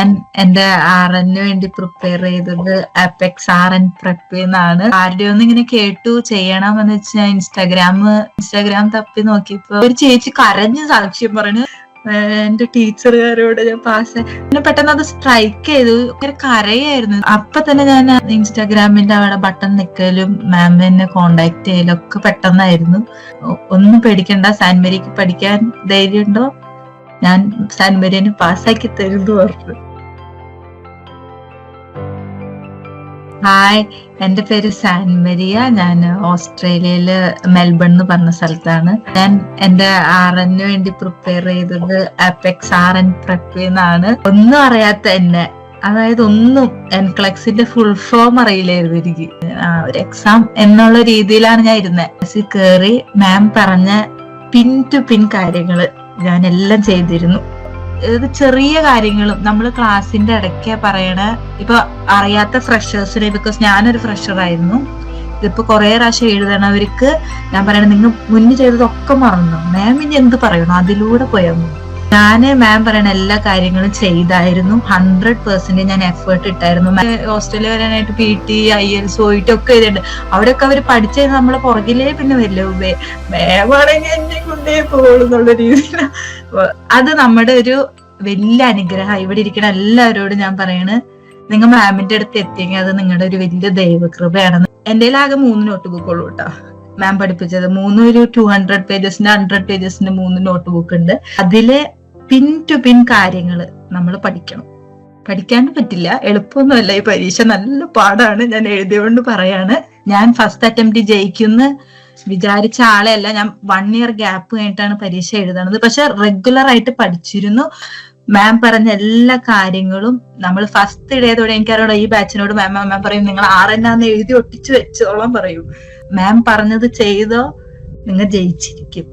ഞാൻ എന്റെ ആറിന് വേണ്ടി പ്രിപ്പയർ ചെയ്തത് അപെക്സ് RN prep എന്നാണ്. ആരുടെ ഒന്നും ഇങ്ങനെ കേട്ടു ചെയ്യണമെന്ന് വെച്ചാൽ ഇൻസ്റ്റാഗ്രാം തപ്പി നോക്കിയപ്പോ ഒരു ചേച്ചി കരഞ്ഞ് സാക്ഷ്യം പറഞ്ഞു എന്റെ ടീച്ചറുകാരോട് ഞാൻ പിന്നെ പെട്ടെന്ന് അത് സ്ട്രൈക്ക് ചെയ്തു. ഒരു കരയായിരുന്നു. അപ്പൊ തന്നെ ഞാൻ ഇൻസ്റ്റാഗ്രാമിന്റെ അവിടെ ബട്ടൺ നിൽക്കലും മാം എന്നെ കോണ്ടാക്ട് ചെയ്യലും ഒക്കെ പെട്ടെന്നായിരുന്നു. ഒന്നും പേടിക്കണ്ട, സാൻ മേരിക്ക് പഠിക്കാൻ ധൈര്യമുണ്ടോ, ഞാൻ സാൻ മേരിനെ പാസ്സാക്കി തരുന്നു പറഞ്ഞു. ഹായ്, എന്റെ പേര് സാൻ മരിയ. ഞാൻ ഓസ്ട്രേലിയയില് മെൽബൺ എന്ന് പറഞ്ഞ സ്ഥലത്താണ്. ഞാൻ എന്റെ RN വേണ്ടി പ്രിപ്പയർ ചെയ്തത് അപെക്സ് RN prep എന്നാണ്. ഒന്നും അറിയാത്ത എന്നെ, അതായത് ഒന്നും എൻക്ലക്സിന്റെ ഫുൾ ഫോം അറിയില്ലായിരുന്നു എനിക്ക്. ഒരു എക്സാം എന്നുള്ള രീതിയിലാണ് ഞാൻ ഇരുന്നത്. കേറി മാം പറഞ്ഞ പിൻ ടു പിൻ കാര്യങ്ങള് ഞാൻ എല്ലാം ചെയ്തിരുന്നു. ഇത് ചെറിയ കാര്യങ്ങളും നമ്മൾ ക്ലാസ്സിന്റെ ഇടയ്ക്ക് പറയണ, ഇപ്പൊ അറിയാത്ത ഫ്രഷേഴ്സിനെ, ബിക്കോസ് ഞാനൊരു ഫ്രഷർ ആയിരുന്നു, ഇതിപ്പോ കുറെ പ്രാവശ്യം എഴുതണവർക്ക് ഞാൻ പറയണ നിങ്ങൾ മുന്നേ ചെയ്തതൊക്കെ മറന്നു, മാം ഇനി എന്ത് പറയണോ അതിലൂടെ പോയാൽ മതി. ഞാന് മാം പറയണ എല്ലാ കാര്യങ്ങളും ചെയ്തായിരുന്നു. 100% ഞാൻ എഫേർട്ട് ഇട്ടായിരുന്നു. ഓസ്ട്രേലിയ വരാനായിട്ട് PT IELTS OET ഒക്കെ എഴുതിയിട്ടുണ്ട്. അവിടെയൊക്കെ അവര് പഠിച്ചത് നമ്മളെ പുറകിലേ പിന്നെ വരില്ല, മാമാണെങ്കിൽ എന്നെ കൊണ്ടേ പോകുന്നുള്ള രീതിയിൽ. അത് നമ്മുടെ ഒരു വലിയ അനുഗ്രഹം. ഇവിടെ ഇരിക്കുന്ന എല്ലാവരോടും ഞാൻ പറയണ്, നിങ്ങൾ മാമിന്റെ അടുത്ത് എത്തിയെങ്കിൽ അത് നിങ്ങളുടെ ഒരു വലിയ ദൈവകൃപയാണെന്ന്. എന്റെ ആകെ 3 നോട്ട് ബുക്കുള്ളൂ കേട്ടോ മാം പഠിപ്പിച്ചത്. 3 ഒരു 200 പേജസിന്റെ 100 പേജസിന്റെ 3 നോട്ട് ബുക്ക് ഉണ്ട്. അതില് പിൻ ടു പിൻ കാര്യങ്ങള് നമ്മൾ പഠിക്കണം. പഠിക്കാണ്ട് പറ്റില്ല, എളുപ്പമൊന്നുമല്ല. ഈ പരീക്ഷ നല്ല പാടാണ്. ഞാൻ എഴുതിയോണ്ട് പറയാണ്. ഞാൻ ഫസ്റ്റ് അറ്റംപ്റ്റ് ജയിക്കുന്ന വിചാരിച്ച ആളെയല്ല. ഞാൻ 1 ഇയർ ഗ്യാപ്പ് കഴിഞ്ഞിട്ടാണ് പരീക്ഷ എഴുതുന്നത്. പക്ഷെ റെഗുലർ ആയിട്ട് പഠിച്ചിരുന്നു. മാം പറഞ്ഞ എല്ലാ കാര്യങ്ങളും നമ്മൾ ഫസ്റ്റ് ഇടയതോടെ, എനിക്കറിയാം ഈ ബാച്ചിനോട് മാം പറയും നിങ്ങൾ RN എഴുതി ഒട്ടിച്ചു വെച്ചോളാം പറയും. മാം പറഞ്ഞത് ചെയ്തോ നിങ്ങൾ ജയിച്ചിരിക്കും.